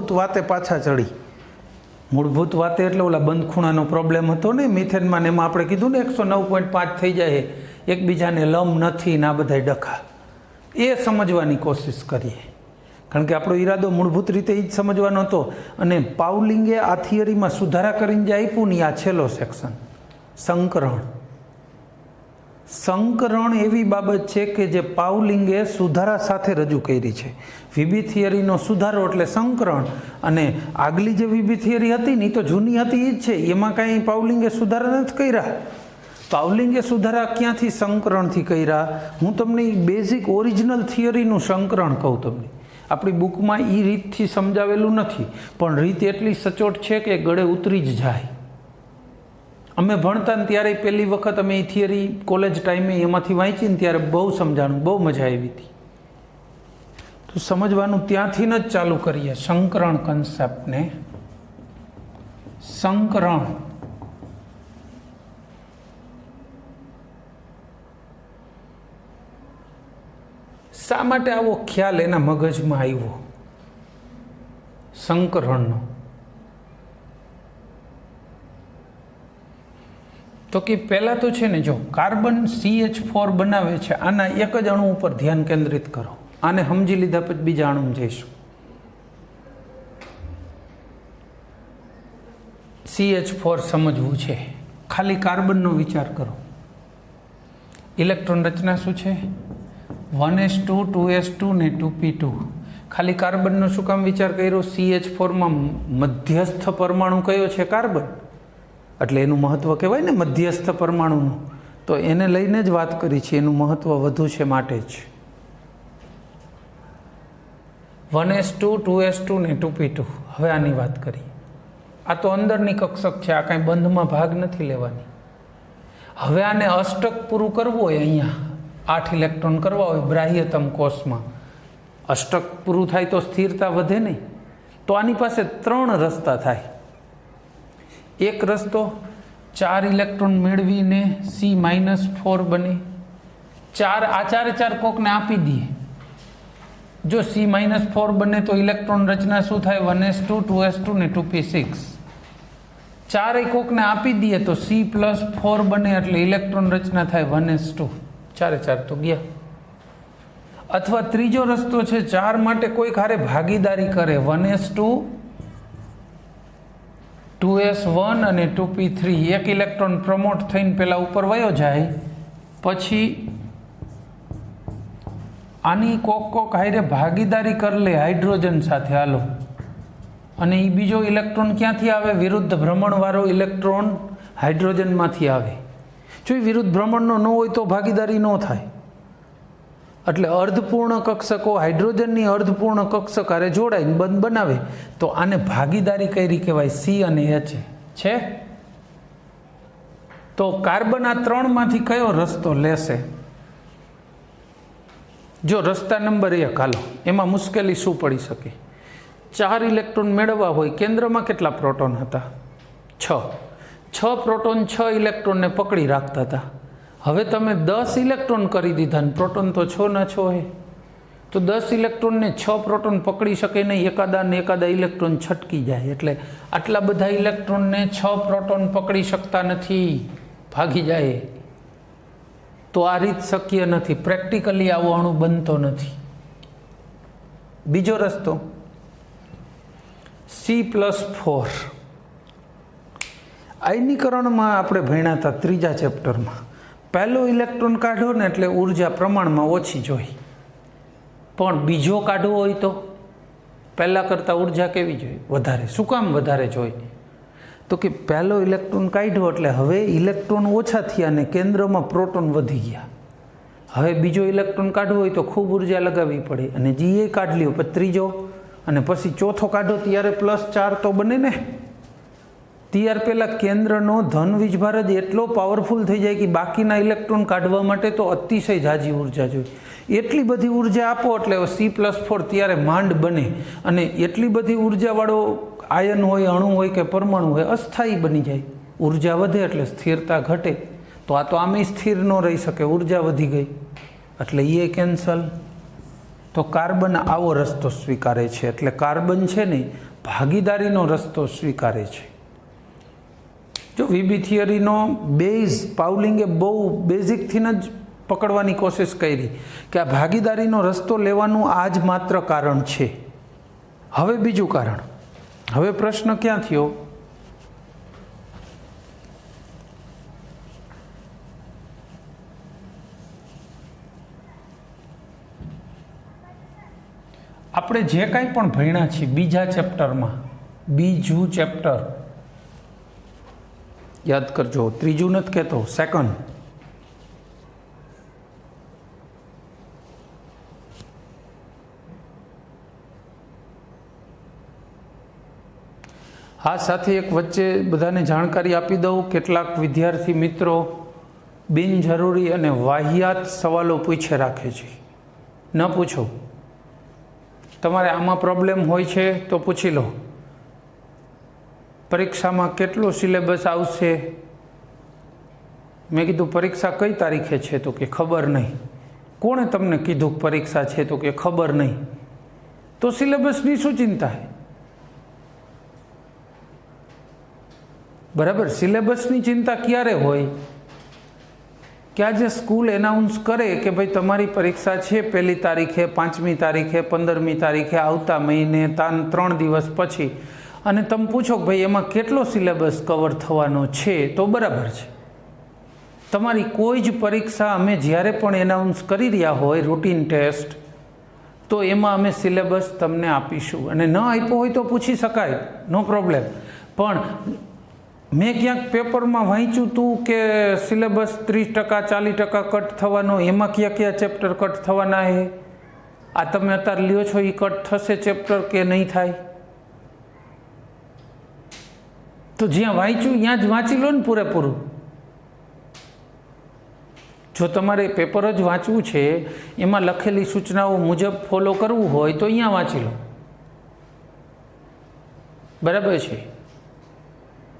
મૂળભૂત વાતે પાછા ચડી। મૂળભૂત વાતે એટલે ઓલા બંધ ખૂણાનો પ્રોબ્લેમ હતો ને મિથેનમાં ને, એમાં આપણે કીધું ને 109.5 થઈ જાય, એકબીજાને લમ નથી ને આ બધા ડખા, એ સમજવાની કોશિશ કરીએ, કારણ કે આપણો ઈરાદો મૂળભૂત રીતે એ જ સમજવાનો હતો। અને પાઉલિંગે આ થિયરીમાં સુધારા કરીને જે આપ્યું ને, આ છેલ્લો સેક્શન સંકરણ। સંકરણ એવી બાબત છે કે જે પાઉલિંગે સુધારા સાથે રજૂ કરી છે। વીબી થિયરીનો સુધારો એટલે સંકરણ, અને આગલી જે વીબી થિયરી હતી ને એ તો જૂની હતી એ જ છે, એમાં કાંઈ પાઉલિંગે સુધારા નથી કર્યા। પાઉલિંગે સુધારા ક્યાંથી? સંકરણથી કર્યા। હું તમને બેઝિક ઓરિજિનલ થિયરીનું સંકરણ કહું તમને, આપણી બુકમાં એ રીતથી સમજાવેલું નથી, પણ રીત એટલી સચોટ છે કે ગળે ઉતરી જ જાય। અમે ભણતા ને ત્યારે પહેલી વખત અમે એ થિયરી કોલેજ ટાઈમે એમાંથી વાંચીને ત્યારે બહુ સમજાણું, બહુ મજા આવી હતી। તો સમજવાનું ત્યાંથી જ ચાલુ કરીએ સંકરણ કન્સેપ્ટને। સંકરણ શા માટે આવો ખ્યાલ એના મગજમાં આવ્યો સંકરણનો? તો કે પહેલાં તો છે ને, જો કાર્બન CH4 બનાવે છે, આના એક જ અણુ ઉપર ધ્યાન કેન્દ્રિત કરો, આને સમજી લીધા પછી બીજા અણુમાં જઈશું। CH4 સમજવું છે, ખાલી કાર્બનનો વિચાર કરો। ઇલેક્ટ્રોન રચના શું છે? 1s2 2s2 ને 2p2। ખાલી કાર્બનનો શું કામ વિચાર કર્યો? CH4માં મધ્યસ્થ પરમાણુ કયો છે? કાર્બન, એટલે એનું મહત્વ કહેવાય ને મધ્યસ્થ પરમાણુનું, તો એને લઈને જ વાત કરી છે, એનું મહત્વ વધુ છે માટે જ। 1s2 2s2 ને 2p2। હવે આની વાત કરી, આ તો અંદરની કક્ષક છે, આ કાંઈ બંધમાં ભાગ નથી લેવાની। હવે આને અષ્ટક પૂરું કરવું હોય, અહીંયા 8 ઇલેક્ટ્રોન કરવા હોય બાહ્યતમ કોષમાં, અષ્ટક પૂરું થાય તો સ્થિરતા વધે નહીં, તો આની પાસે 3 રસ્તા થાય। એક રસ્તો 4 ઇલેક્ટ્રોન મેળવીને C-4 બને, 4 આ 4 કોકને આપી દઈએ, જો C-4 બને તો ઇલેક્ટ્રોન રચના શું થાય? 1s2 2s2 ને 2p6। 4 કોકને આપી દઈએ તો C+4 બને, એટલે ઇલેક્ટ્રોન રચના થાય 1s2, 4 તો ગયા। અથવા ત્રીજો રસ્તો છે, 4 માટે કોઈ હારે ભાગીદારી કરે, 1s2 2s1 અને 2p3, એક ઇલેક્ટ્રોન પ્રમોટ થઈને પેલા ઉપર વયો જાય, પછી આની કોક હારે ભાગીદારી કરી લે હાઇડ્રોજન સાથે, હાલો, અને એ બીજો ઇલેક્ટ્રોન ક્યાંથી આવે? વિરુદ્ધ ભ્રમણવાળો ઇલેક્ટ્રોન હાઇડ્રોજનમાંથી આવે। જો એ વિરુદ્ધ ભ્રમણનો ન હોય તો ભાગીદારી ન થાય, એટલે અર્ધપૂર્ણ કક્ષકો હાઇડ્રોજનની અર્ધપૂર્ણ કક્ષક હારે જોડાઈને બંધ બનાવે, તો આને ભાગીદારી કઈ કહેવાય? C અને H છે। તો કાર્બન આ 3માંથી કયો રસ્તો લેશે? જો રસ્તા નંબર 1 હાલો, એમાં મુશ્કેલી શું પડી શકે? 4 ઇલેક્ટ્રોન મેળવવા હોય, કેન્દ્રમાં કેટલા પ્રોટોન હતા? 6 પ્રોટોન 6 ઇલેક્ટ્રોનને પકડી રાખતા હતા। હવે તમે 10 ઇલેક્ટ્રોન કરી દીધા ને પ્રોટોન તો 6 ના 6 હે, તો 10 ઇલેક્ટ્રોનને 6 પ્રોટોન પકડી શકે નહીં, એકાદા ઇલેક્ટ્રોન છટકી જાય, એટલે આટલા બધા ઇલેક્ટ્રોનને 6 પ્રોટોન પકડી શકતા નથી, ભાગી જાય। તો આ રીત શક્ય નથી, પ્રેક્ટિકલી આવો અણુ બનતો નથી। બીજો રસ્તો C+4। આયનીકરણમાં આપણે ભણ્યા હતા 3જા ચેપ્ટરમાં, પહેલો ઇલેક્ટ્રોન કાઢો ને એટલે ઉર્જા પ્રમાણમાં ઓછી જોઈ, પણ બીજો કાઢવો હોય તો પહેલાં કરતાં ઉર્જા કેવી જોઈએ? વધારે। શું કામ વધારે જોઈ? તો કે પહેલો ઇલેક્ટ્રોન કાઢ્યો એટલે હવે ઇલેક્ટ્રોન ઓછા થયા અને કેન્દ્રમાં પ્રોટોન વધી ગયા, હવે બીજો ઇલેક્ટ્રોન કાઢવો હોય તો ખૂબ ઉર્જા લગાવવી પડે, અને જે કાઢ લ્યો પછી ત્રીજો અને પછી ચોથો કાઢો ત્યારે +4 તો બને ને। ત્યાર પહેલાં કેન્દ્રનો ધન વીજભાર જ એટલો પાવરફુલ થઈ જાય કે બાકીના ઇલેક્ટ્રોન કાઢવા માટે તો અતિશય ઝાઝી ઉર્જા જોઈએ, એટલી બધી ઉર્જા આપો એટલે C+4 ત્યારે માંડ બને, અને એટલી બધી ઉર્જાવાળો આયન હોય, અણુ હોય કે પરમાણુ હોય અસ્થાયી બની જાય। ઉર્જા વધે એટલે સ્થિરતા ઘટે, તો આ તો આમે સ્થિર ન રહી શકે, ઉર્જા વધી ગઈ એટલે એ કેન્સલ। તો કાર્બન આવો રસ્તો સ્વીકારે છે, એટલે કાર્બન છે ને ભાગીદારીનો રસ્તો સ્વીકારે છે। જો વીબી થિયરીનો બેઝ પાઉલિંગે બહુ બેઝિકથી જ પકડવાની કોશિશ કરી કે આ ભાગીદારીનો રસ્તો લેવાનું આ જ માત્ર કારણ છે। હવે બીજું કારણ, હવે પ્રશ્ન ક્યાં થયો? આપણે જે કાંઈ પણ ભણ્યા છીએ બીજા ચેપ્ટરમાં, બીજું ચેપ્ટર યાદ કરજો, ત્રીજું નથી કહેતો, સેકન્ડ। આ સાથે એક વચ્ચે બધાને જાણકારી આપી દઉં, કેટલાક વિદ્યાર્થી મિત્રો બિનજરૂરી અને વાહિયાત સવાલો પૂછે રાખે છે। ન પૂછો, તમારે આમાં પ્રોબ્લેમ હોય છે તો પૂછી લો। પરીક્ષામાં કેટલો સિલેબસ આવશે? મેં કીધું પરીક્ષા કઈ તારીખે છે? તો કે ખબર નહીં। કોણે તમને કીધું પરીક્ષા છે? તો કે ખબર નહીં। તો સિલેબસની શું ચિંતા है? બરાબર, સિલેબસની ચિંતા ક્યારે હોય? કે આજે સ્કૂલ એનાઉન્સ કરે કે ભાઈ તમારી પરીક્ષા છે 1લી તારીખે, 5મી તારીખે, 15મી તારીખે, આવતા મહિને, 3 દિવસ પછી, અને તમે પૂછો કે ભાઈ એમાં કેટલો સિલેબસ કવર થવાનો છે, તો બરાબર છે। તમારી કોઈ જ પરીક્ષા અમે જ્યારે પણ એનાઉન્સ કરી રહ્યા હોય રૂટીન ટેસ્ટ, તો એમાં અમે સિલેબસ તમને આપીશું, અને ન આપ્યો હોય તો પૂછી શકાય, નો પ્રોબ્લેમ। પણ મેં ક્યાંક પેપરમાં વાંચ્યું હતું કે સિલેબસ 30% 40% કટ થવાનો, એમાં કયા કયા ચેપ્ટર કટ થવાના છે? આ તમે અત્યારે લ્યો છો એ કટ થશે ચેપ્ટર કે નહીં થાય? તો જ્યાં વાંચ્યું ત્યાં જ વાંચી લો ને પૂરેપૂરું। જો તમારે પેપર જ વાંચવું છે, એમાં લખેલી સૂચનાઓ મુજબ ફોલો કરવું હોય તો અહીંયા વાંચી લો, બરાબર છે?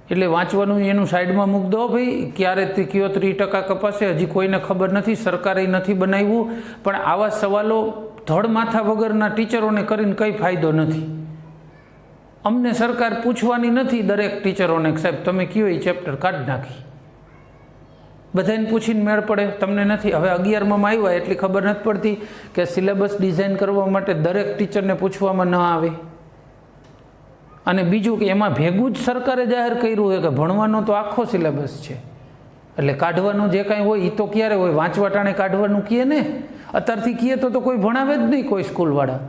એટલે વાંચવાનું એનું સાઈડમાં મૂક દો ભાઈ, ક્યારે કયો 30% કપાશે હજી કોઈને ખબર નથી, સરકારે નથી બનાવ્યું। પણ આવા સવાલો ધડ માથા વગરના ટીચરોને કરીને કંઈ ફાયદો નથી। અમને સરકાર પૂછવાની નથી દરેક ટીચરોને સાહેબ તમે કયો એ ચેપ્ટર કાઢી નાખી, બધાને પૂછીને મેળ પડે, તમને નથી। હવે 11માં આવ્યા એટલી ખબર નથી પડતી કે સિલેબસ ડિઝાઇન કરવા માટે દરેક ટીચરને પૂછવામાં ન આવે। અને બીજું કે એમાં ભેગું જ સરકારે જાહેર કર્યું હોય કે ભણવાનો તો આખો સિલેબસ છે, એટલે કાઢવાનું જે કાંઈ હોય એ તો ક્યારે હોય? વાંચવા ટાણે કાઢવાનું કહે ને, અત્યારથી કહે તો કોઈ ભણાવે જ નહીં કોઈ સ્કૂલવાળા।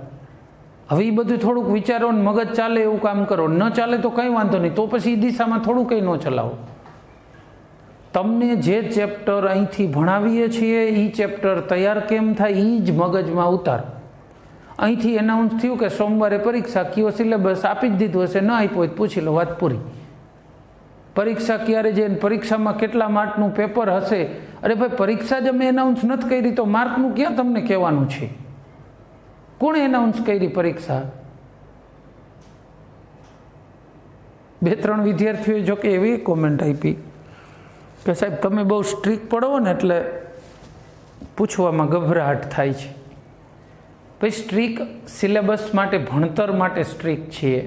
હવે એ બધું થોડુંક વિચારો ને મગજ ચાલે એવું કામ કરો, ન ચાલે તો કંઈ વાંધો નહીં, તો પછી એ દિશામાં થોડું કંઈ ન ચલાવો। તમને જે ચેપ્ટર અહીંથી ભણાવીએ છીએ એ ચેપ્ટર તૈયાર કેમ થાય એ જ મગજમાં ઉતારો। અહીંથી એનાઉન્સ થયું કે સોમવારે પરીક્ષા, કયો સિલેબસ આપી જ દીધું હશે, ન આપ્યો હોય પૂછી લો, વાત પૂરી। પરીક્ષા ક્યારે જઈને પરીક્ષામાં કેટલા માર્કનું પેપર હશે? અરે ભાઈ પરીક્ષા જ અમે એનાઉન્સ નથી કરી તો માર્કનું ક્યાં તમને કહેવાનું છે? કોણે એનાઉન્સ કરી પરીક્ષા? 2-3 વિદ્યાર્થીઓએ જોકે એવી કોમેન્ટ આપી કે સાહેબ તમે બહુ સ્ટ્રિક્ટ પડો ને એટલે પૂછવામાં ગભરાટ થાય છે। ભાઈ સ્ટ્રીક સિલેબસ માટે, ભણતર માટે સ્ટ્રીક છીએ,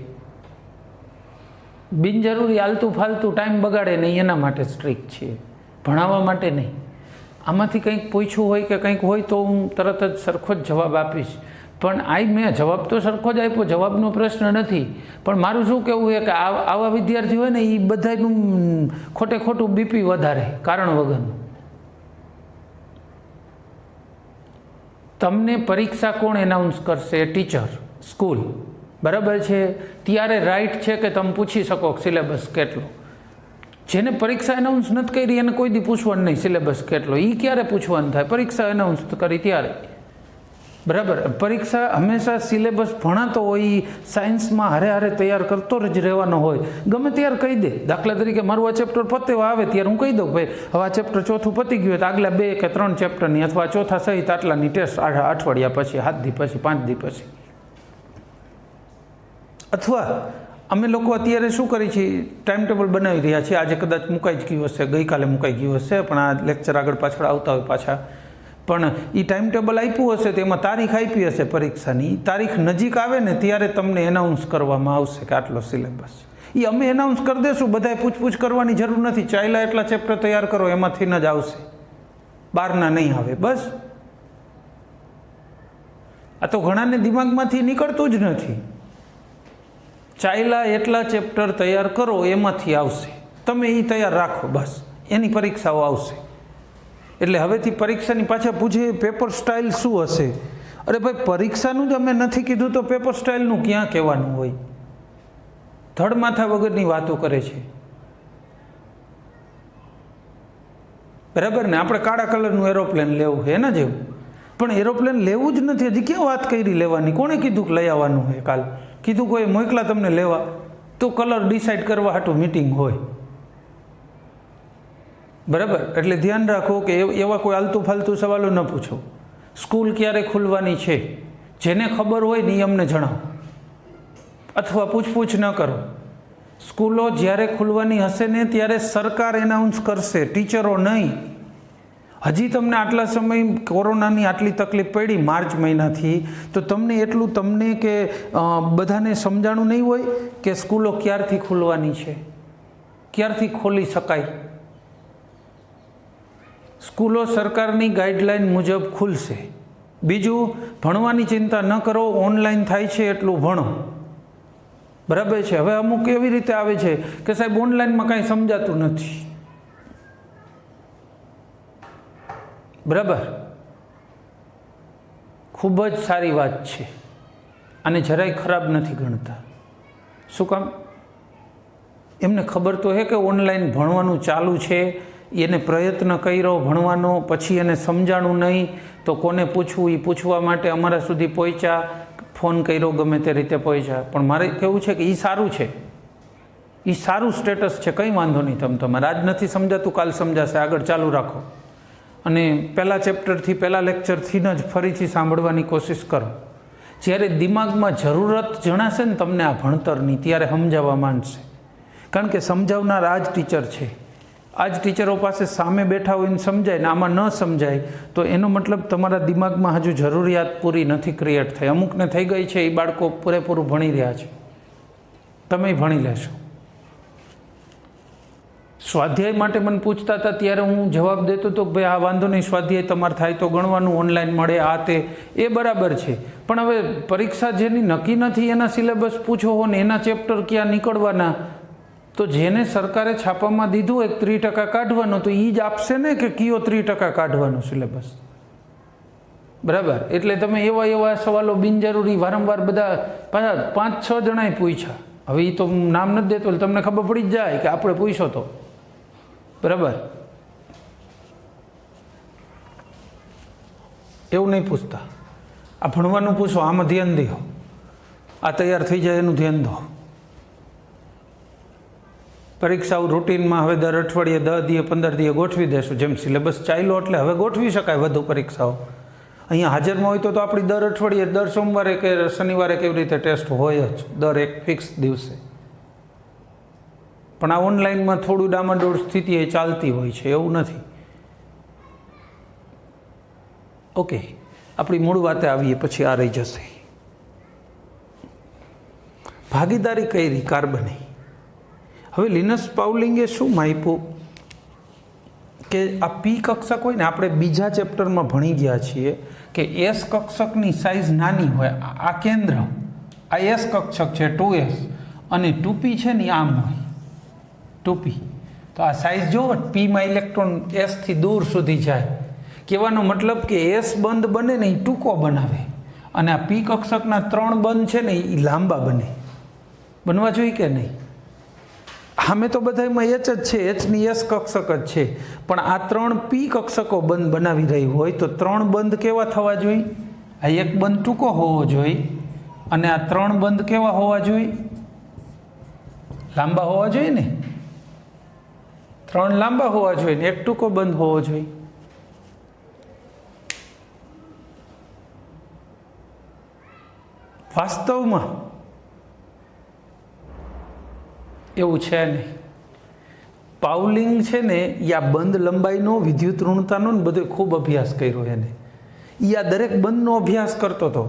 બિનજરૂરી આલતું ફાલતું ટાઈમ બગાડે નહીં એના માટે સ્ટ્રીક છીએ, ભણાવવા માટે નહીં। આમાંથી કંઈક પૂછ્યું હોય કે કંઈક હોય તો હું તરત જ સરખો જ જવાબ આપીશ, પણ મેં જવાબ તો સરખો જ આપ્યો, જવાબનો પ્રશ્ન નથી। પણ મારું શું કહેવું છે કે આવા વિદ્યાર્થી હોય ને એ બધાનું ખોટે ખોટું બીપી વધારે કારણ વગરનું। તમને પરીક્ષા કોણ એનાઉન્સ કરશે? ટીચર, સ્કૂલ, બરાબર છે? ત્યારે રાઈટ છે કે તમે પૂછી શકો સિલેબસ કેટલો। જેને પરીક્ષા એનાઉન્સ નથી કરી એને કોઈ દી પૂછવાનું નહીં સિલેબસ કેટલો, એ ક્યારે પૂછવાનું થાય? પરીક્ષા એનાઉન્સ કરી ત્યારે, બરાબર? પરીક્ષા હંમેશા સિલેબસ ભણાતો હોય, સાયન્સમાં હારે હારે તૈયાર કરતો જ રહેવાનો હોય, ગમે ત્યારે કહી દે। દાખલા તરીકે મારું આ ચેપ્ટર પતે આવે ત્યારે હું કહી દઉં ભાઈ હવે આ ચેપ્ટર ચોથું પતી ગયું તો આગલા 2 કે 3 ચેપ્ટરની અથવા ચોથા સહિત આટલાની ટેસ્ટ અઠવાડિયા પછી, 7 દી પછી, 5 દી પછી। અથવા અમે લોકો અત્યારે શું કરી છીએ, ટાઈમ ટેબલ બનાવી રહ્યા છીએ, આજે કદાચ મુકાઈ જ ગયું હશે, ગઈકાલે મુકાઈ ગયું હશે, પણ આ લેક્ચર આગળ પાછળ આવતા હોય પાછા, પણ એ ટાઈમ ટેબલ આપ્યું હશે તો એમાં તારીખ આપી હશે પરીક્ષાની. તારીખ નજીક આવે ને ત્યારે તમને એનાઉન્સ કરવામાં આવશે કે આટલો સિલેબસ. એ અમે એનાઉન્સ કરી દઈશું, બધાએ પૂછપૂછ કરવાની જરૂર નથી. ચાલ્યા એટલા ચેપ્ટર તૈયાર કરો, એમાંથી જ આવશે, બહારના નહીં આવે. બસ આ તો ઘણાને દિમાગમાંથી નીકળતું જ નથી. ચાલ્યા એટલા ચેપ્ટર તૈયાર કરો, એમાંથી આવશે. તમે એ તૈયાર રાખો, બસ એની પરીક્ષાઓ આવશે. એટલે હવેથી પરીક્ષાની પાછા પૂછે પેપર સ્ટાઇલ શું હશે? અરે ભાઈ, પરીક્ષાનું જ અમે નથી કીધું તો પેપર સ્ટાઇલનું ક્યાં કહેવાનું હોય? ધડ માથા વગરની વાતો કરે છે. બરાબર ને? આપણે કાળા કલરનું એરોપ્લેન લેવું છે એના જેવું. પણ એરોપ્લેન લેવું જ નથી. હજી ક્યાં વાત કરી લેવાની? કોણે કીધું કે લઈ આવવાનું હોય? કાલ કીધું કોઈ મોકલા તમને લેવા? તો કલર ડિસાઇડ કરવા હાટું મીટિંગ હોય. બરાબર? એટલે ધ્યાન રાખો કે એવા કોઈ આલતુ ફાલતુ સવાલો ન પૂછો. સ્કૂલ ક્યારે ખુલવાની છે જેને ખબર હોય ને એ અમને જણાવો, અથવા પૂછપૂછ ન કરો. સ્કૂલો જ્યારે ખુલવાની હશે ને ત્યારે સરકાર એનાઉન્સ કરશે, ટીચરો નહીં. હજી તમને આટલા સમય કોરોનાની આટલી તકલીફ પડી માર્ચ મહિનાથી, તો તમને કે બધાને સમજાણું નહીં હોય કે સ્કૂલો ક્યારથી ખુલવાની છે, ક્યારથી ખોલી શકાય. સ્કૂલો સરકારની ગાઈડલાઈન મુજબ ખુલશે. બીજું, ભણવાની ચિંતા ન કરો, ઓનલાઈન થાય છે એટલું ભણો. બરાબર છે? હવે અમુક એવી રીતે આવે છે કે સાહેબ ઓનલાઈનમાં કાંઈ સમજાતું નથી. બરાબર, ખૂબ જ સારી વાત છે, અને જરાય ખરાબ નથી ગણતા. શું કામ? એમને ખબર તો હે કે ઓનલાઈન ભણવાનું ચાલુ છે, એને પ્રયત્ન કર્યો ભણવાનો, પછી એને સમજાણું નહીં તો કોને પૂછવું? એ પૂછવા માટે અમારા સુધી પહોંચ્યા, ફોન કર્યો, ગમે તે રીતે પહોંચ્યા. પણ મારે કહેવું છે કે એ સારું છે, એ સારું સ્ટેટસ છે, કંઈ વાંધો નહીં. તમારે આજ નથી સમજાતું, કાલ સમજાશે, આગળ ચાલુ રાખો. અને પહેલા ચેપ્ટરથી, પહેલા લેક્ચરથી જ ફરીથી સાંભળવાની કોશિશ કરો. જ્યારે દિમાગમાં જરૂરત જણાશે ને તમને આ ભણતરની, ત્યારે સમજાવવા માંડશે. કારણ કે સમજાવનાર આ જ ટીચર છે. આ જ ટીચરો પાસે સામે બેઠા હોય ને સમજાય ને આમાં ન સમજાય તો એનો મતલબ તમારા દિમાગમાં હજુ જરૂરિયાત પૂરી નથી ક્રિએટ થઈ. અમુકને થઈ ગઈ છે, એ બાળકો પૂરેપૂરું ભણી રહ્યા છે. તમે ભણી લેશો. સ્વાધ્યાય માટે મને પૂછતા હતા ત્યારે હું જવાબ દેતો હતો કે ભાઈ આ વાંધો નહીં, સ્વાધ્યાય તમારે થાય તો ગણવાનું, ઓનલાઈન મળે, આ તે, એ બરાબર છે. પણ હવે પરીક્ષા જેની નક્કી નથી એના સિલેબસ પૂછો હો ને એના ચેપ્ટર ક્યાં નીકળવાના, તો જેને સરકારે છાપામાં દીધું હોય 30% કાઢવાનો, તો એ જ આપશે ને કે કયો 30% કાઢવાનો સિલેબસ. બરાબર? એટલે તમે એવા સવાલો બિનજરૂરી વારંવાર બધા પાછા 5-6 જણાએ પૂછ્યા. હવે એ તો નામ નથી દેતો, એટલે તમને ખબર પડી જ જાય કે આપણે પૂછ્યો તો. બરાબર? એવું નહીં પૂછતા. આ ભણવાનું પૂછો, આમાં ધ્યાન દો, આ તૈયાર થઈ જાય એનું ધ્યાન દો. પરીક્ષાઓ રૂટીનમાં હવે દર અઠવાડિયે 10 દિવસ 15 દિવસ ગોઠવી દેશું. જેમ સિલેબસ ચાલ્યો એટલે હવે ગોઠવી શકાય વધુ પરીક્ષાઓ. અહીંયા હાજરમાં હોય તો આપણી દર અઠવાડિયે, દર સોમવારે કે શનિવારે કેવી રીતે ટેસ્ટ હોય જ, દર એક ફિક્સ દિવસે. પણ આ ઓનલાઈનમાં થોડું ડામાડોળ સ્થિતિ એ ચાલતી હોય છે, એવું નથી. ઓકે, આપણી મૂળ વાતે આવીએ, પછી આ રહી જશે. ભાગીદારી કરી કાર્બની. હવે લિનસ પાઉલિંગે શું માપ્યું કે આ પી કક્ષક હોય ને, આપણે બીજા ચેપ્ટરમાં ભણી ગયા છીએ કે એસ કક્ષકની સાઇઝ નાની હોય. આ કેન્દ્ર, આ એસ કક્ષક છે 2s, અને 2p છે ને આમ હોય 2p. તો આ સાઇઝ જોવો, પીમાં ઇલેક્ટ્રોન એસથી દૂર સુધી જાય. કહેવાનો મતલબ કે એસ બંધ બને ને એ ટૂંકો બનાવે, અને આ પી કક્ષકના 3 બંધ છે ને એ લાંબા બને. બનવા જોઈએ કે નહીં? અમે તો બધામાં એચ જ છે, એચની એસ કક્ષક જ છે, પણ આ 3 પી કક્ષકો બંધ બનાવી રહી હોય તો 3 બંધ કેવા થવા જોઈએ? આ એક બંધ ટૂંકો હોવો જોઈએ, અને આ 3 બંધ કેવા હોવા જોઈએ? લાંબા હોવા જોઈએ ને. 3 લાંબા હોવા જોઈએ ને એક ટૂંકો બંધ હોવો જોઈએ. વાસ્તવમાં એવું છે નહીં. પાઉલિંગ છે ને એ આ બંધ લંબાઈનો, વિદ્યુત ઋણતાનો ને બધો ખૂબ અભ્યાસ કર્યો એને. એ આ દરેક બંધનો અભ્યાસ કરતો હતો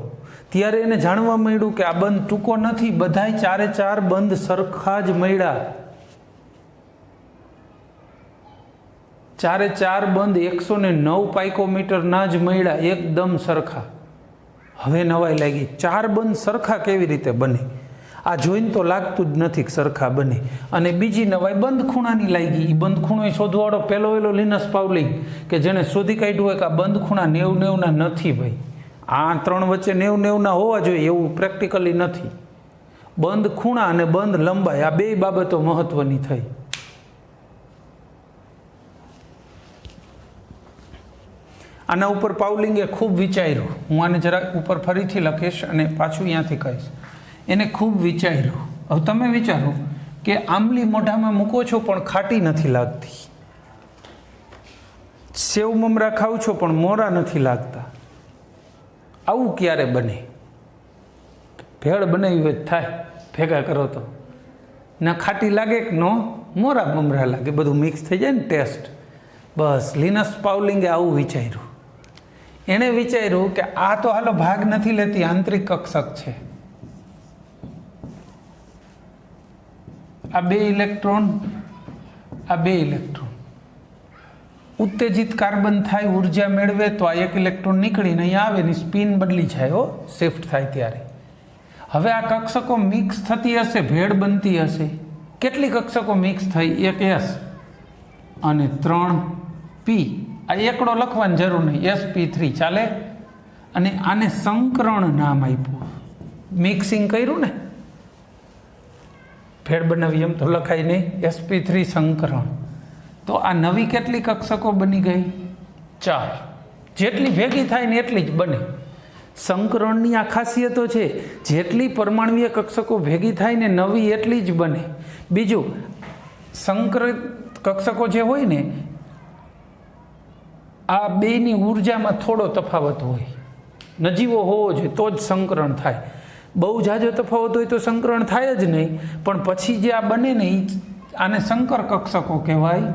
ત્યારે એને જાણવા મળ્યું કે આ બંધ ટૂંકો નથી, બધાય ચારે ચાર બંધ સરખા જ મળ્યા. ચારે ચાર બંધ 109 પાઇકોમીટરના જ મળ્યા, એકદમ સરખા. હવે નવાઈ લાગી, ચાર બંધ સરખા કેવી રીતે બને? આ જોઈને તો લાગતું જ નથી કે સરખા બને. અને બીજી નવાઈ બંધ ખૂણાની લાગી. એ બંધ ખૂણો શોધવાળો પહેલો લિનસ પાઉલિંગ કે જેને શોધી કાઢ્યું હોય કે આ બંધ ખૂણા 90-90ના નથી. ભાઈ આ ત્રણ વચ્ચે 90-90ના હોવા જોઈએ એવું પ્રેક્ટિકલી નથી. બંધ ખૂણા અને બંધ લંબાઈ આ બે બાબતો મહત્વની થઈ. આના ઉપર પાઉલિંગે ખૂબ વિચાર્યું. હું આને જરા ઉપર ફરીથી લખીશ અને પાછું અહીંયાથી કહીશ. એને ખૂબ વિચાર્યું. હવે તમે વિચારો કે આંબલી મોઢામાં મૂકો છો પણ ખાટી નથી લાગતી, સેવ મમરા ખાવ છો પણ મોરા નથી લાગતા. આવું ક્યારે બને? ભેળ બનાવી હોય થાય ભેગા કરો તો ના ખાટી લાગે કે નો મોરા મમરા લાગે, બધું મિક્સ થઈ જાય ને ટેસ્ટ. બસ લિનસ પાઉલિંગે આવું વિચાર્યું. એણે વિચાર્યું કે આ તો હાલો ભાગ નથી લેતી, આંતરિક કક્ષક છે. આ બે ઇલેક્ટ્રોન, આ બે ઇલેક્ટ્રોન ઉત્તેજિત કાર્બન થાય, ઉર્જા મેળવે તો આ એક ઇલેક્ટ્રોન નીકળીને અહીંયા આવે ને સ્પિન બદલી જાય, હો શિફ્ટ થાય ત્યારે. હવે આ કક્ષકો મિક્સ થતી હશે, ભેળ બનતી હશે. કેટલી કક્ષકો મિક્સ થઈ? એક S અને 3P. આ એકડો લખવાની જરૂર નહીં, sp3 ચાલે. અને આને સંકરણ નામ આપ્યું. મિક્સિંગ કર્યું ને, ભેળ બનાવી એમ તો લખાય નહીં, sp3 સંકરણ. તો આ નવી કેટલી કક્ષકો બની ગઈ? 4. જેટલી ભેગી થાય ને એટલી જ બને. સંકરણની આ ખાસિયતો છે, જેટલી પરમાણવીય કક્ષકો ભેગી થાય ને નવી એટલી જ બને. બીજું, સંકરિત કક્ષકો જે હોય ને આ બેની ઉર્જામાં થોડો તફાવત હોય, નજીવો હોવો જોઈએ તો જ સંકરણ થાય. બહુ જાજો તફાવત હોય તો સંકરણ થાય જ નહીં. પણ પછી જે આ બને ને આને સંકર કક્ષકો કહેવાય.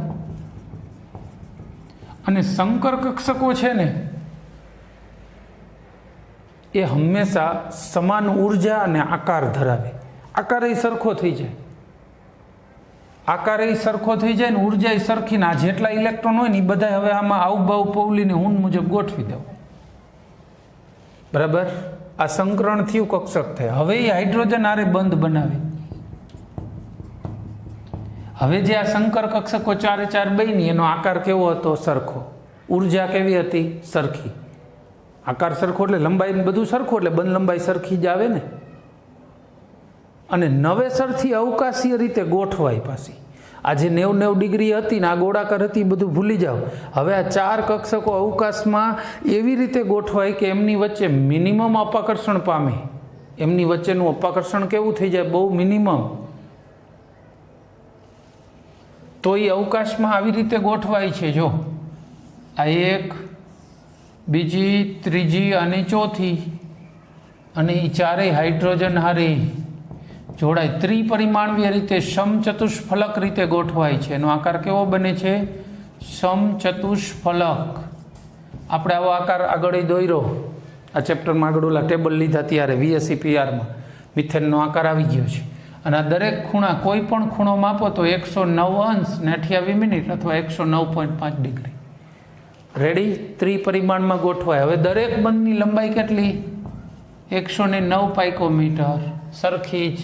અને સંકર કક્ષકો છે ને એ હંમેશા સમાન ઉર્જા અને આકાર ધરાવે. આકાર એ સરખો થઈ જાય, આકાર એ સરખો થઈ જાય ને ઉર્જા એ સરખી. ના જેટલા ઇલેક્ટ્રોન હોય ને એ બધા હવે આમાં આવબાવ પૌલીને ઊન મુજબ ગોઠવી દો. બરાબર? આ સંકરણ થયું, કક્ષક થાય. હવે એ હાઇડ્રોજન આરે બંધ બનાવે. હવે જે આ સંકર કક્ષકો ચારે ચાર બની એનો આકાર કેવો હતો? સરખો. ઉર્જા કેવી હતી? સરખી. આકાર સરખો એટલે લંબાઈ બધું સરખું, એટલે બંધ લંબાઈ સરખી જ આવે ને. અને નવેસરથી અવકાશીય રીતે ગોઠવાય પાછી. આ જે 90-90 ડિગ્રી હતી ને આ ગોળાકાર હતી બધું ભૂલી જાઓ. હવે આ ચાર કક્ષકો અવકાશમાં એવી રીતે ગોઠવાય કે એમની વચ્ચે મિનિમમ અપાકર્ષણ પામે. એમની વચ્ચેનું અપાકર્ષણ કેવું થઈ જાય? બહુ મિનિમમ. તો એ અવકાશમાં આવી રીતે ગોઠવાય છે. જો આ એક, બીજી, ત્રીજી અને ચોથી, અને એ ચારેય હાઇડ્રોજન હારે જોડાય. ત્રિપરિમાણીય રીતે સમચતુષ્ફલક રીતે ગોઠવાય છે. એનો આકાર કેવો બને છે? સમચતુષ્ફલક. આપણે આવો આકાર આગળ દોર્યો આ ચેપ્ટરમાં, આગળ ઓલા ટેબલ લીધા ત્યારે VSEPRમાં મિથેનનો આકાર આવી ગયો છે. અને આ દરેક ખૂણા, કોઈ પણ ખૂણો માપો તો 109 ને 28 મિનિટ અથવા 109.5 ડિગ્રી. રેડી? ત્રિપરિમાણમાં ગોઠવાય. હવે દરેક બંધની લંબાઈ કેટલી? 109 પાઇકોમીટર. સરખી જ.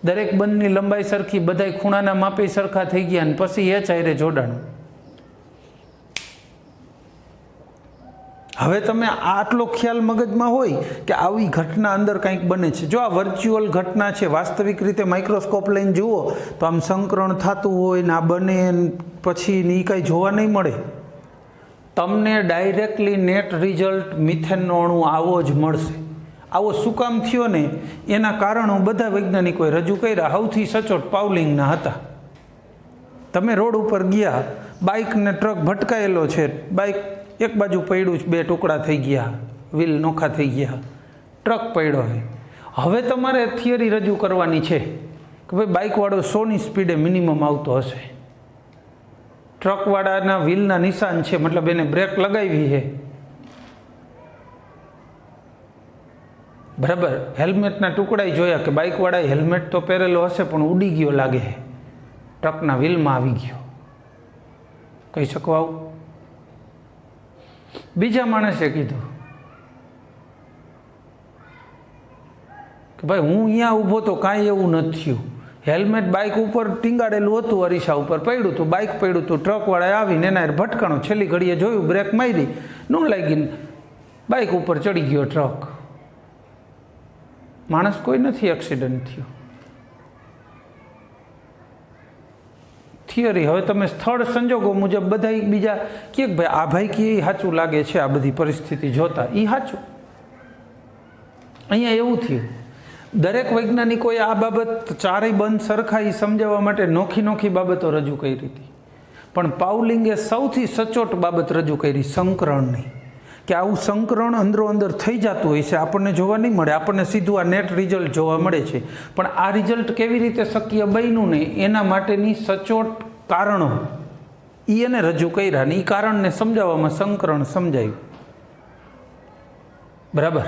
દરેક બંધની લંબાઈ સરખી, બધાય ખૂણાના માપે સરખા થઈ ગયા. અને પછી H આયરે જોડાણું. હવે તમે આટલો ખ્યાલ મગજમાં હોય કે આવી ઘટના અંદર કંઈક બને છે. જો આ વર્ચ્યુઅલ ઘટના છે, વાસ્તવિક રીતે માઇક્રોસ્કોપ લઈને જુઓ તો આમ સંકરણ થતું હોય ને આ બને પછી એ કંઈ જોવા નહીં મળે. તમને ડાયરેક્ટલી નેટ રિઝલ્ટ મિથેનનો અણુ આવો જ મળશે. આવો શું કામ થયો ને એના કારણો બધા વૈજ્ઞાનિકોએ રજૂ કર્યા. સૌથી સચોટ પાઉલિંગના હતા. તમે રોડ ઉપર ગયા, બાઇક ને ટ્રક ભટકાયેલો છે, બાઇક એક બાજુ પડ્યું છે, બે ટુકડા થઈ ગયા, વ્હીલ નોખા થઈ ગયા, ટ્રક પડ્યો છે. હવે તમારે થિયરી રજૂ કરવાની છે કે ભાઈ બાઇકવાળો 100ની સ્પીડે મિનિમમ આવતો હશે, ટ્રકવાળાના વ્હીલના નિશાન છે, મતલબ એને બ્રેક લગાવી છે, બરાબર. હેલ્મેટના ટુકડા જોયા કે બાઇકવાળાએ હેલ્મેટ તો પહેરેલો હશે પણ ઉડી ગયો લાગે છે, ટ્રકના વ્હીલમાં આવી ગયો. કહી શકો આવું? બીજા માણસે કીધું કે ભાઈ હું અહીંયા ઊભો તો કાંઈ એવું નથી થયું, હેલ્મેટ બાઇક ઉપર ટીંગાડેલું હતું, અરીસા ઉપર પડ્યું હતું, બાઇક પડ્યું હતું, ટ્રકવાળાએ આવીને એના ભટકાણો, છેલ્લી ઘડીએ જોયું, બ્રેક મારી, ન લાગીને બાઇક ઉપર ચડી ગયો ટ્રક. માણસ કોઈ નથી એક્સિડન્ટ થયો. થિયરી. હવે તમે સ્થળ સંજોગો મુજબ બધા બીજા કે ભાઈ આ ભાઈ કે સાચું લાગે છે આ બધી પરિસ્થિતિ જોતા, એ સાચું. અહીંયા એવું થયું, દરેક વૈજ્ઞાનિકોએ આ બાબત ચારેય બંધ સરખા એ સમજાવવા માટે નોખી નોખી બાબતો રજૂ કરી હતી, પણ પાઉલિંગે સૌથી સચોટ બાબત રજૂ કરી સંકરણની, કે આવું સંકરણ અંદરો અંદર થઈ જતું હોય છે, આપણને જોવા નહીં મળે, આપણને સીધું આ નેટ રિઝલ્ટ જોવા મળે છે, પણ આ રિઝલ્ટ કેવી રીતે શક્ય બન્યું ને એના માટેની સચોટ કારણો એને રજૂ કર્યા ને એ કારણને સમજાવવામાં સંકરણ સમજાયું. બરાબર.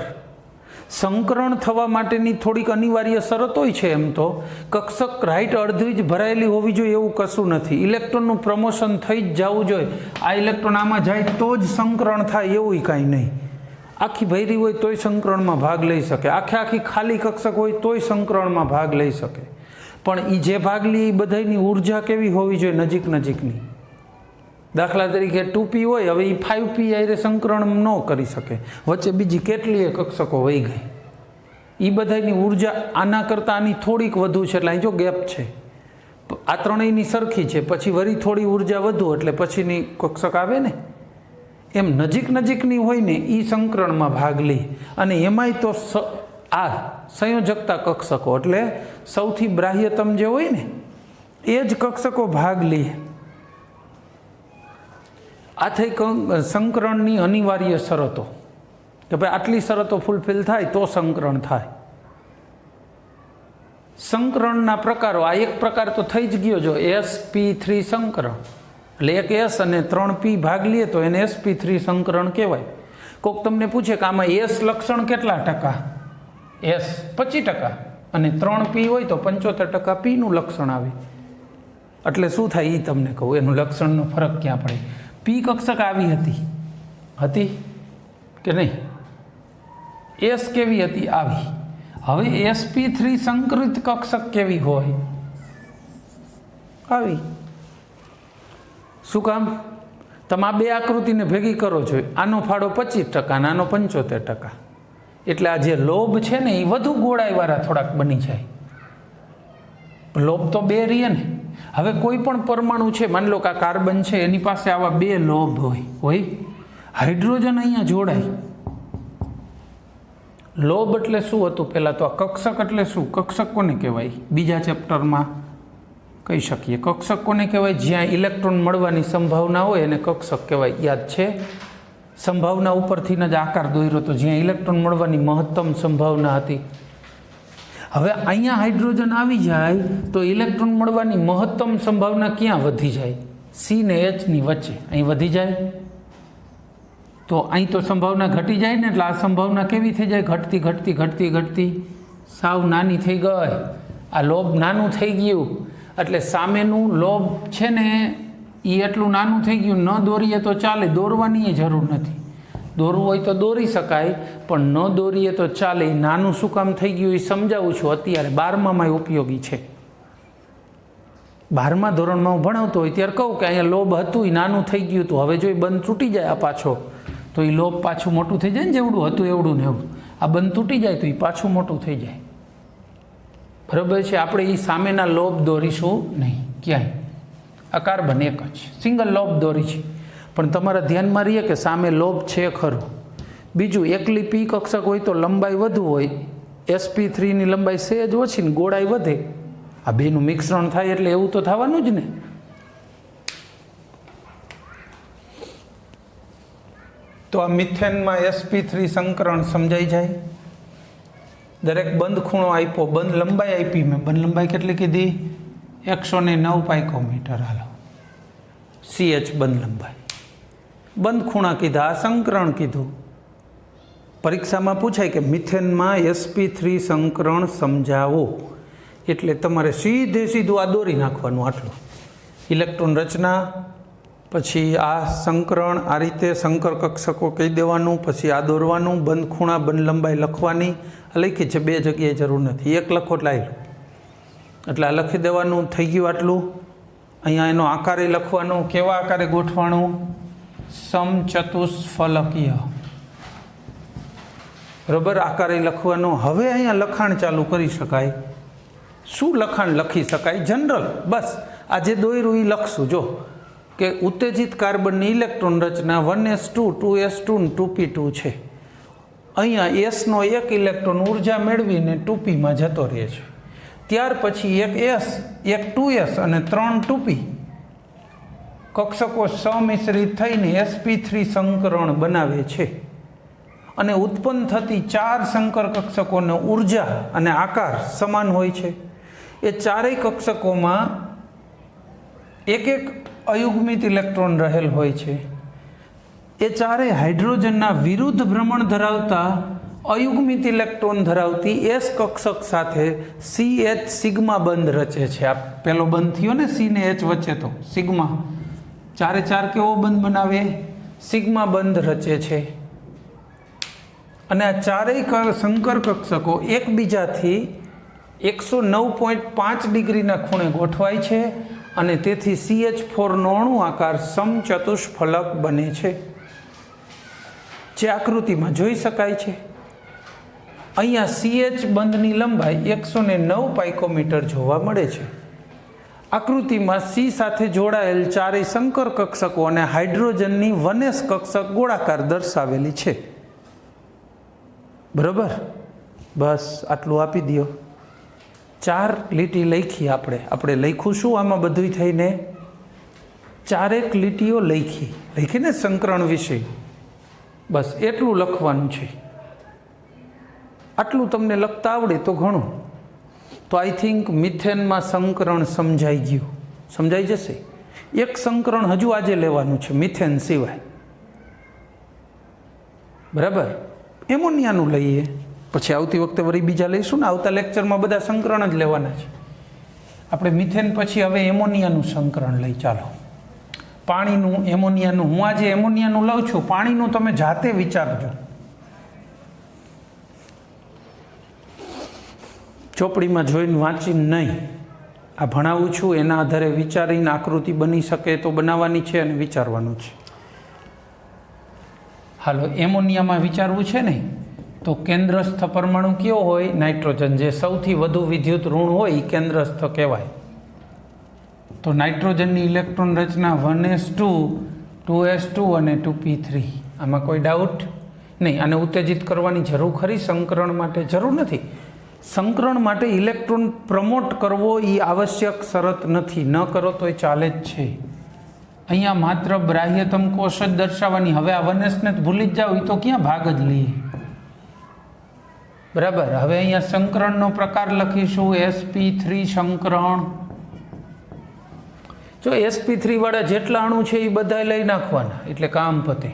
સંકરણ થવા માટેની થોડીક અનિવાર્ય શરતો છે. એમ તો કક્ષક રાઈટ અડધી જ ભરાયેલી હોવી જોઈએ એવું કશું નથી. ઇલેક્ટ્રોનનું પ્રમોશન થઈ જ જવું જોઈએ. આ ઇલેક્ટ્રોન આમાં જાય તો જ સંકરણ થાય એવું કાંઈ નહીં. આખી ભૈરી હોય તોય સંકરણમાં ભાગ લઈ શકે, આખી ખાલી કક્ષક હોય તોય સંકરણમાં ભાગ લઈ શકે, પણ એ જે ભાગ લે એ બધાની ઉર્જા કેવી હોવી જોઈએ? નજીક નજીકની. દાખલા તરીકે 2p હોય, હવે એ 5p આરે સંકરણ ન કરી શકે, વચ્ચે બીજી કેટલીય કક્ષકો વહી ગઈ, એ બધાની ઉર્જા આના કરતાં આની થોડીક વધુ છે, એટલે અહીં જો ગેપ છે, આ ત્રણેયની સરખી છે, પછી વળી થોડી ઉર્જા વધુ એટલે પછીની કક્ષક આવે ને. એમ નજીક નજીકની હોય ને એ સંકરણમાં ભાગ લે, અને એમાંય તો આ સંયોજકતા કક્ષકો એટલે સૌથી બાહ્યતમ જે હોય ને એ જ કક્ષકો ભાગ લે. આ થઈ સંકરણની અનિવાર્ય શરતો, કે ભાઈ આટલી શરતો ફૂલફિલ થાય તો સંકરણ થાય. સંકરણના પ્રકારો, આ એક પ્રકાર તો થઈ જ ગયો. જો sp3 સંકરણ એટલે એક s અને 3p ભાગ લઈએ તો એને sp3 સંકરણ કહેવાય. કોઈક તમને પૂછે કે આમાં s લક્ષણ કેટલા ટકા? s 25%, અને 3p હોય તો 75% p નું લક્ષણ આવે. એટલે શું થાય એ તમને કહું, એનું લક્ષણનો ફરક ક્યાં પડે. p કક્ષક આવી હતી કે નહીં? s કેવી હતી? આવી. હવે sp3 સંકરિત કક્ષક કેવી હોય? આવી. શું કામ? તમે આ બે આકૃતિને ભેગી કરો છો, આનો ફાળો 25% અને આનો 75%, એટલે આ જે લોબ છે ને એ વધુ ગોળાઈવાળા થોડાક બની જાય. લોબ તો બે રહીએ ને. હવે કોઈ પણ પરમાણુ છે, માની લો કે આ કાર્બન છે, એની પાસે આવા બે લોબ હોય, હાઇડ્રોજન અહીંયા જોડાય. લોબ એટલે શું હતું પહેલાં તો? આ કક્ષક એટલે શું? કક્ષક કોને કહેવાય? બીજા ચેપ્ટરમાં કહી શકીએ. કક્ષક કોને કહેવાય? જ્યાં ઇલેક્ટ્રોન મળવાની સંભાવના હોય એને કક્ષક કહેવાય. યાદ છે? સંભાવના ઉપરથી જ આકાર દોર્યો તો જ્યાં ઇલેક્ટ્રોન મળવાની મહત્તમ સંભાવના હતી. હવે અહીંયા હાઇડ્રોજન આવી જાય તો ઇલેક્ટ્રોન મળવાની મહત્તમ સંભાવના ક્યાં વધી જાય? સી ને એચ ની વચ્ચે અહીં વધી જાય. તો અહીં તો સંભાવના ઘટી જાય ને, એટલે આ સંભાવના કેવી થઈ જાય? ઘટતી ઘટતી ઘટતી ઘટતી સાવ નાની થઈ ગઈ. આ લોબ નાનું થઈ ગયું, એટલે સામેનું લોબ છે ને એ એટલું નાનું થઈ ગયું. ન દોરીએ તો ચાલે, દોરવાની જરૂર નથી. દોરવું હોય તો દોરી શકાય, પણ ન દોરીએ તો ચાલે. નાનું શું કામ થઈ ગયું એ સમજાવું છું. અત્યારે 12માં ઉપયોગી છે. 12મા ધોરણમાં હું ભણાવતો હોય ત્યારે કહું કે અહીંયા લોબ હતું એ નાનું થઈ ગયું હતું, હવે જો એ બંધ તૂટી જાય આ પાછો તો એ લોબ પાછું મોટું થઈ જાય ને, જેવડું હતું એવડું ને એવું. આ બંધ તૂટી જાય તો એ પાછું મોટું થઈ જાય. બરાબર છે? આપણે એ સામેના લોબ દોરીશું નહીં ક્યાંય. આ કાર્બન એક જ સિંગલ લોબ દોરી છે, પણ તમારા ધ્યાનમાં રહીએ કે સામે લોબ છે ખરું. બીજું, એકલી પી કક્ષક હોય તો લંબાઈ વધુ હોય, sp3ની લંબાઈ સહેજ ઓછી ને ગોળાઈ વધે. આ બેનું મિશ્રણ થાય એટલે એવું તો થવાનું જ ને. તો આ મિથેનમાં sp3 સંકરણ સમજાઈ જાય. દરેક બંધ ખૂણો આપ્યો, બંધ લંબાઈ આપી મેં. બંધ લંબાઈ કેટલી કીધી? 109 પાઇકોમીટર. હાલો, CH બંધ લંબાઈ. બંધ ખૂણા કીધા, આ સંકરણ કીધું. પરીક્ષામાં પૂછાય કે મિથેનમાં sp3 સંકરણ સમજાવો, એટલે તમારે સીધું આ દોરી નાખવાનું. આટલું ઇલેક્ટ્રોન રચના, પછી આ સંકરણ, આ રીતે સંકર કક્ષકો કહી દેવાનું, પછી આ દોરવાનું, બંધ ખૂણા બંધ લંબાઈ લખવાની. આ લખી છે, 2 જગ્યાએ જરૂર નથી, એક લખો એટલે આવી એટલે આ લખી દેવાનું. થઈ ગયું આટલું. અહીંયા એનો આકારે લખવાનો. કેવા આકારે ગોઠવાનું? સમચતુષ્ફલકીય. બરાબર, આકારે લખવાનો. હવે અહીંયા લખાણ ચાલુ કરી શકાય. શું લખાણ લખી શકાય? જનરલ. બસ આ જે દોર્યું એ લખશું. જો કે ઉત્તેજિત કાર્બનની ઇલેક્ટ્રોન રચના 1s2 2s2 અને 2p2 છે. અહીંયા એસનો એક ઇલેક્ટ્રોન ઉર્જા મેળવીને 2pમાં જતો રહે છે. ત્યાર પછી એક એસ, એક 2s અને 3 2p કક્ષકો સમિશ્રિત થઈને sp3 સંકરણ બનાવે છે. અને ઉત્પન્ન થતી 4 સંકર કક્ષકોનો ઉર્જા અને આકાર સમાન હોય છે. એ ચારેય કક્ષકોમાં એક અયુગ્મિત ઇલેક્ટ્રોન રહેલ હોય છે. એ ચારેય હાઇડ્રોજનના વિરુદ્ધ ભ્રમણ ધરાવતા અયુગ્મિત ઇલેક્ટ્રોન ધરાવતી એસ કક્ષક સાથે CH સિગ્મા બંધ રચે છે. આ પેલો બંધ થયો ને C ને H વચ્ચે, તો સિગ્મા. 4 કેવો બંધ બનાવે? સિગ્મા બંધ રચે છે. અને આ ચારેય સંકર કક્ષકો એકબીજાથી 109.5 ડિગ્રીના ખૂણે ગોઠવાય છે અને તેથી CH4 નો અણુ આકાર સમચતુષ્ફલક બને છે, જે આકૃતિમાં જોઈ શકાય છે. અહીંયા CH બંધની લંબાઈ 109 પાઇકોમીટર જોવા મળે છે. આકૃતિમાં C સાથે જોડાયેલ ચારેય સંકર કક્ષકો અને હાઇડ્રોજનની 1s કક્ષક ગોળાકાર દર્શાવેલી છે. બરાબર, બસ આટલું આપી દો. 4 લીટી લખી આપણે લખ્યું શું આમાં બધું થઈને? 4 લીટીઓ લખીને સંકરણ વિશે બસ એટલું લખવાનું છે. આટલું તમને લખતા આવડે તો ઘણું. તો આઈ થિંક મિથેનમાં સંકરણ સમજાઈ ગયું, સમજાઈ જશે. એક સંકરણ હજુ આજે લેવાનું છે મિથેન સિવાય. બરાબર, એમોનિયાનું લઈએ, પછી આવતી વખતે વળી બીજા લઈશું ને. આવતા લેક્ચરમાં બધા સંકરણ જ લેવાના છે આપણે. મિથેન પછી હવે એમોનિયાનું સંકરણ લઈ. ચાલો, પાણીનું, એમોનિયાનું. હું આજે એમોનિયાનું લઉં છું, પાણીનું તમે જાતે વિચારજો. ચોપડીમાં જોઈને વાંચીને નહીં. આ ભણાવું છું એના આધારે વિચારીને આકૃતિ બની શકે તો બનાવવાની છે અને વિચારવાનું છે. હાલો, એમોનિયામાં વિચારવું છે ને, તો કેન્દ્રસ્થ પરમાણુ કયો હોય? નાઇટ્રોજન. જે સૌથી વધુ વિદ્યુત ઋણ હોય એ કેન્દ્રસ્થ કહેવાય. તો નાઇટ્રોજનની ઇલેક્ટ્રોન રચના 1s2 2s2 અને 2p3. આમાં કોઈ ડાઉટ નહીં. આને ઉત્તેજિત કરવાની જરૂર ખરી? સંકરણ માટે જરૂર નથી. સંકરણ માટે ઇલેક્ટ્રોન પ્રમોટ કરવો એ આવશ્યક શરત નથી. ન કરો તો એ ચાલે જ છે. અહીંયા માત્ર બાહ્યતમ કોષ જ દર્શાવવાની. હવે આ 1sને ભૂલી જ જાઓ, એ તો ક્યાં ભાગ જ લઈએ. બરાબર, હવે અહીંયા સંકરણનો પ્રકાર લખીશું sp3 સંકરણ. જો sp3 વાળા જેટલા અણુ છે એ બધા લઈ નાખવાના, એટલે કામ પતે.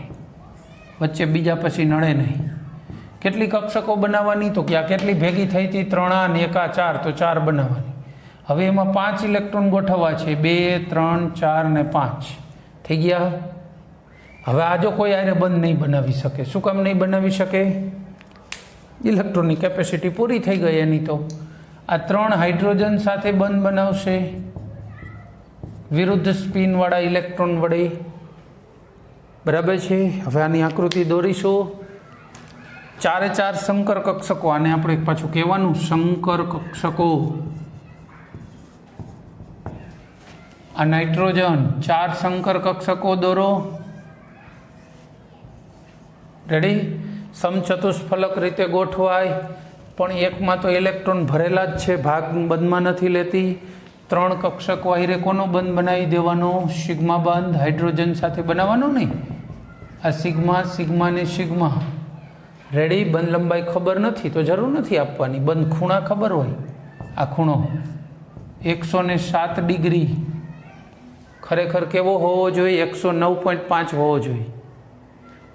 વચ્ચે બીજા પછી નડે નહીં. કેટલી કક્ષકો બનાવવાની? તો કે આ કેટલી ભેગી થઈ હતી? 3 અને 1 4, તો 4 બનાવવાની. હવે એમાં 5 ઇલેક્ટ્રોન ગોઠવવા છે. 2 3 4 ને 5 થઈ ગયા. હવે આ જો કોઈ આને બંધ નહીં બનાવી શકે. શું કામ નહીં બનાવી શકે? ઇલેક્ટ્રોનની કેપેસિટી પૂરી થઈ ગઈ એની. તો આ 3 હાઇડ્રોજન સાથે બંધ બનાવશે વિરુદ્ધ સ્પિનવાળા ઇલેક્ટ્રોન વડે. બરાબર છે. હવે આની આકૃતિ દોરીશું. 4 સંકર કક્ષકો. આને આપણે પાછું કહેવાનું સંકર કક્ષકો. આ નાઇટ્રોજન 4 સંકર કક્ષકો દોરો. રેડી? સમચતુષ્ફલક રીતે ગોઠવાય, પણ એકમાં તો ઇલેક્ટ્રોન ભરેલા જ છે, ભાગ બંધમાં નથી લેતી. 3 કક્ષકો આહીરે કોનો બંધ બનાવી દેવાનો? સિગ્મા બંધ. હાઇડ્રોજન સાથે બનાવવાનો નહીં. આ સિગ્મા, સિગ્મા ને સિગ્મા. રેડી? બંધ લંબાઈ ખબર નથી તો જરૂર નથી આપવાની. બંધ ખૂણા ખબર હોય. આ ખૂણો 107 ડિગ્રી ખરેખર કેવો હોવો જોઈએ? 109.5 હોવો જોઈએ.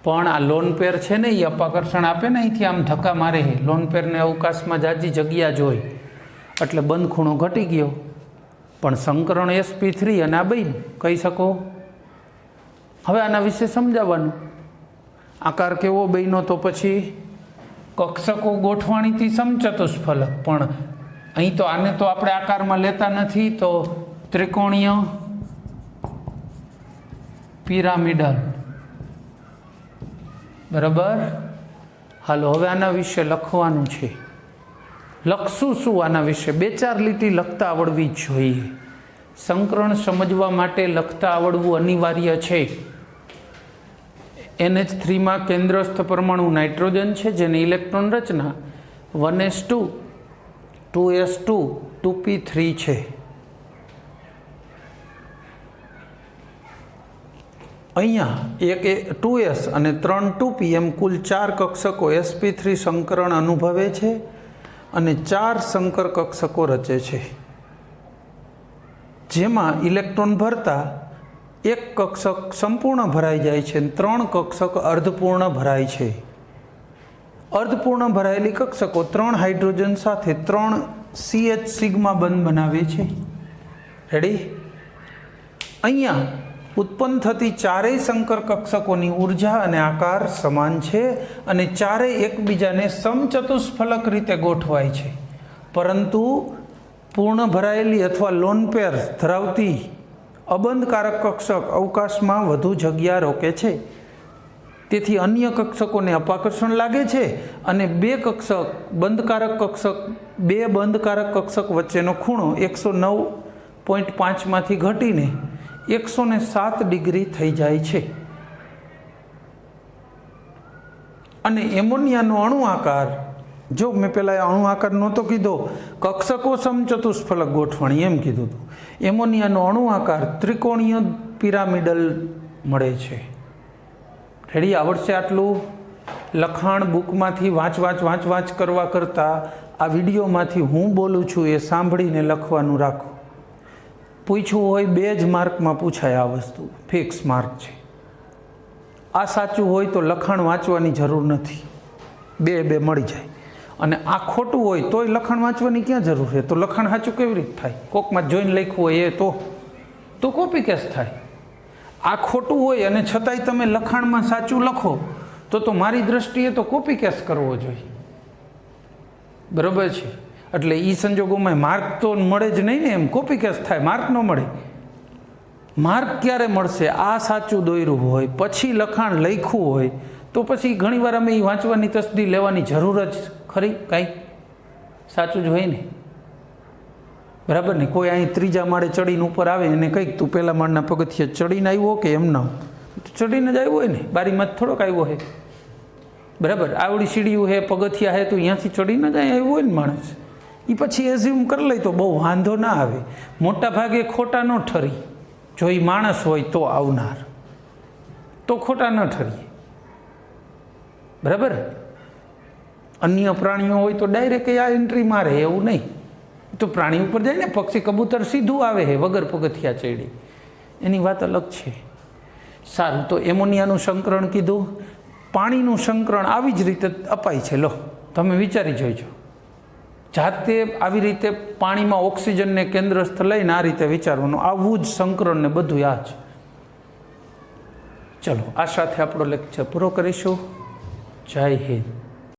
પણ આ લોન પેર છે ને એ અપાકર્ષણ આપે ને અહીંથી આમ ધક્કા મારે લોન પેરને અવકાશમાં જાજી જગ્યા જ હોય એટલે બંધ ખૂણો ઘટી ગયો. પણ સંકરણ sp3 અને આ બન્યું કહી શકો. હવે આના વિશે સમજાવવાનું. આકાર કેવો બન્યો તો પછી કક્ષકો ગોઠવાણીથી સમચતુષ્ફલક, પણ અહીં તો આને તો આપણે આકારમાં લેતા નથી, તો ત્રિકોણીય પિરામિડલ. બરાબર. હાલો હવે આના વિશે લખવાનું છે. લખશું શું આના વિશે? 2-4 લીટી લખતા આવડવી જ જોઈએ. સંકરણ સમજવા માટે લખતા આવડવું અનિવાર્ય છે. NH3માં કેન્દ્રસ્થ પરમાણુ નાઇટ્રોજન છે, જેની ઇલેક્ટ્રોન રચના 1s2 2s2 2p3 છે. અહીંયા એક 2s અને 3 2p એમ કુલ 4 કક્ષકો sp3 સંકરણ અનુભવે છે અને 4 સંકર કક્ષકો રચે છે, જેમાં ઇલેક્ટ્રોન ભરતા એક કક્ષક સંપૂર્ણ ભરાઈ જાય છે અને 3 કક્ષક અર્ધપૂર્ણ ભરાય છે. અર્ધપૂર્ણ ભરાયેલી કક્ષકો 3 હાઇડ્રોજન સાથે 3 CH સિગ્મા બંધ બનાવે છે. રેડી? અહીંયા ઉત્પન્ન થતી ચારેય સંકર કક્ષકોની ઉર્જા અને આકાર સમાન છે અને ચારેય એકબીજાને સમચતુષ્ફલક રીતે ગોઠવાય છે, પરંતુ પૂર્ણ ભરાયેલી અથવા લોન પેર ધરાવતી અબંધકારક કક્ષક અવકાશમાં વધુ જગ્યા રોકે છે. તેથી અન્ય કક્ષકોને અપાકર્ષણ લાગે છે અને બે બંધકારક કક્ષક વચ્ચેનો ખૂણો 109.5 માંથી ઘટીને 107 ડિગ્રી થઈ જાય છે. અને એમોનિયાનો અણુ આકાર, જો મેં પહેલાં અણુ આકાર નહોતો કીધો, કક્ષકો સમચતુષ્ફલક ગોઠવણી એમ કીધું હતું. એમોનિયાનો અણુ આકાર ત્રિકોણીય પિરામિડલ મળે છે. રેડી? આવડશે આટલું? લખાણ બુકમાંથી વાંચ કરવા કરતાં આ વિડીયોમાંથી હું બોલું છું એ સાંભળીને લખવાનું રાખો. પૂછવું હોય 2 જ માર્કમાં પૂછાય. આ વસ્તુ ફિક્સ માર્ક છે. આ સાચું હોય તો લખાણ વાંચવાની જરૂર નથી, 2 મળી જાય. અને આ ખોટું હોય તોય લખાણ વાંચવાની ક્યાં જરૂર છે? તો લખાણ સાચું કેવી રીતે થાય? કોકમાં જોઈને લખ્યું હોય એ તો કોપી કેસ થાય. આ ખોટું હોય અને છતાંય તમે લખાણમાં સાચું લખો તો મારી દ્રષ્ટિએ તો કોપી કેસ કરવો જોઈએ. બરાબર છે? એટલે એ સંજોગોમાં માર્ક તો મળે જ નહીં ને, એમ કોપી કેસ થાય, માર્ક ન મળે. માર્ક ક્યારે મળશે? આ સાચું દોર્યું હોય પછી લખાણ લખ્યું હોય તો પછી ઘણીવાર અમે એ વાંચવાની તસદી લેવાની જરૂર જ ખરી? કાંઈ સાચું જ હોય ને. બરાબર ને? કોઈ અહીં 3જા માળે ચડીને ઉપર આવે અને કંઈક તું પહેલા માળના પગથિયે ચડીને આવ્યો કે એમ ના ચડીને જ આવ્યો હોય ને, બારીમાં જ થોડોક આવ્યો હોય. બરાબર? આવડી સીડીયું હે, પગથિયા હે, તો અહીંયાથી ચડીને જ અહીં આવ્યો હોય ને માણસ. એ પછી એઝ્યુમ કરી લઈ તો બહુ વાંધો ના આવે. મોટા ભાગે ખોટા ન ઠરી. જો એ માણસ હોય તો આવનાર તો ખોટા ન ઠરીએ. બરાબર? અન્ય પ્રાણીઓ હોય તો ડાયરેક્ટ આ એન્ટ્રી મારે, એવું નહીં. તો પ્રાણી ઉપર જાય ને, પક્ષી કબૂતર સીધું આવે છે વગર પગથિયા ચડી, એની વાત અલગ છે. સારું, તો એમોનિયાનું સંકરણ કીધું. પાણીનું સંકરણ આવી જ રીતે અપાય છે. લો તમે વિચારી જોઈજો. જાતે આવી રીતે પાણીમાં ઓક્સિજનને કેન્દ્રસ્થ લઈને આ રીતે વિચારવાનું. આવું જ સંકરણ ને બધું આ જ. ચલો, આ સાથે આપણો લેક્ચર પૂરો કરીશું. જય હિન્દ.